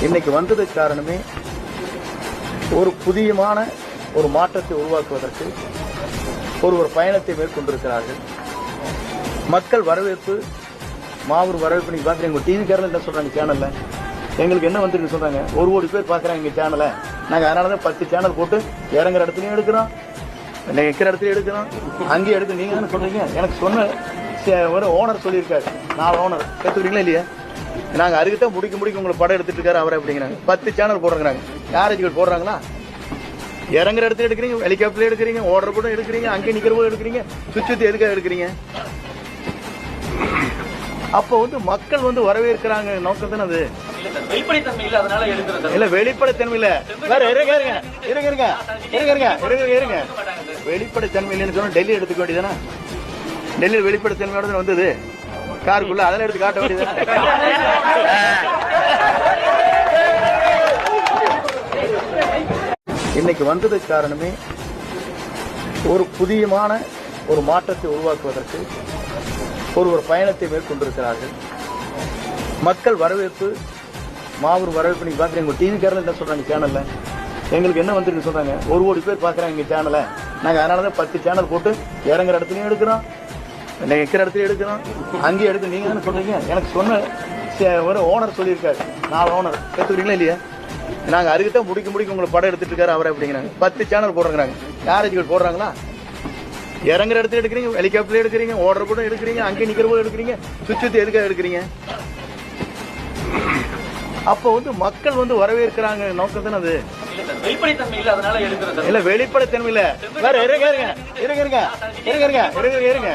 இன்னைக்கு வந்ததுக்கு காரணமே ஒரு புதியமான ஒரு மாற்றத்தை உருவாக்குவதற்கு ஒரு பயணத்தை மேற்கொண்டிருக்கிறார்கள். மக்கள் வரவேற்பு மாபெரும் வரவேற்பு. நீங்க பாக்குறீங்க டிவி கேரளா என்ன சொல்றாங்க சேனல்ல எங்களுக்கு என்ன வந்துருக்கு சொல்றாங்க, 1 கோடி பேர் பாக்குறாங்க எங்க சேனலை. நாங்க அதனாலதான் 10 சேனல் போட்டு இறங்குற இடத்துலயும் எடுக்கிறோம், வைக்கிற இடத்துல எடுக்கிறோம், அங்கேயும் எடுக்க. நீங்க தானே சொல்றீங்க. எனக்கு சொன்ன ஒரு ஓனர் சொல்லியிருக்காரு, 4 ஓனர் கத்துக்கிறீங்களா இல்லையா? நாங்க அதுக்குதான் முடிக்க உங்களுக்கு படம் எடுத்துட்டு இருக்காரு அவரை அப்படிங்கிறாங்க. 10 சேனல் போடுறாங்க. யாரேஜ்கள் போடுறாங்களா? இறங்குற இடத்துல எடுக்கிறீங்க, ஹெலிகாப்டர்ல எடுக்கிறீங்க, ஓடுற கூட எடுக்கிறீங்க, அங்கே நிக்கிற போது எடுக்கிறீங்க, சுத்தி எதுக்காக எடுக்கிறீங்க? அப்போ மக்கள் வரவேற்கிறாங்க நோக்கம் தானே அது. வெளிப்படைத்தன்மை இல்ல, அதனால எடுக்கிறது இல்ல. வெளிப்படைத்தன்மை இல்ல, வேற இருங்க. வெளிப்படைத்தன்மை இல்லைன்னு சொன்னா டெல்லி எடுத்துக்க வேண்டியதானே? டெல்லியில் வெளிப்படைத்தன்மையோட வந்தது காருக்குள்ள, அதெல்லாம் எடுத்து காட்ட வேண்டியதானே? இன்னைக்கு வந்ததுக்கு காரணமே ஒரு புதியமான ஒரு மாற்றத்தை உருவாக்குவதற்கு ஒரு பயணத்தை மேற்கொண்டிருக்கிறார்கள். மக்கள் வரவேற்பு மாபெரும் வரவேற்பு. நீங்க பாக்குறீங்க டிவி கேரளா என்ன சொல்றாங்க சேனல்ல எங்களுக்கு என்ன வந்துருக்கு சொல்றாங்க, 1 கோடி பேர் பாக்குறாங்க எங்க சேனலை. நாங்க அதனாலதான் 10 சேனல் போட்டு இறங்குற இடத்துலயும் எடுக்கிறோம், வைக்கிற இடத்துல எடுக்கிறோம், அங்கேயும் எடுக்க. நீங்க தானே சொல்றீங்க. எனக்கு சொன்ன ஒரு ஓனர் சொல்லியிருக்காரு, 4 ஓனர் கத்துக்கிறீங்களா இல்லையா? நாங்க அதுக்குதான் முடிக்க உங்களுக்கு படம் எடுத்துட்டு இருக்காரு அவரை அப்படிங்கிறாங்க. 10 சேனல் போடுறாங்க. யாரேஜ்கள் போடுறாங்களா? இறங்குற இடத்துல எடுக்கிறீங்க, ஹெலிகாப்டர்ல எடுக்கிறீங்க, ஓடுற கூட எடுக்கிறீங்க, அங்கே நிக்கிற போது எடுக்கிறீங்க, சுத்தி எதுக்காக எடுக்கிறீங்க? அப்போ மக்கள் வரவேற்கிறாங்க நோக்கம் தானே அது. வெளிப்படைத்தன்மை இல்ல, அதனால எடுக்கிறது இல்ல. வெளிப்படைத்தன்மை இல்ல, வேற இருங்க.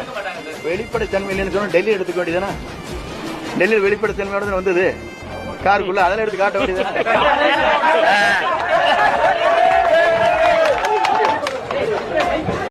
வெளிப்படைத்தன்மை இல்லைன்னு சொன்னா டெல்லி எடுத்துக்க வேண்டியதானே? டெல்லியில் வெளிப்படைத்தன்மையோட வந்தது காருக்குள்ள, அதெல்லாம் எடுத்து காட்ட வேண்டியதானே?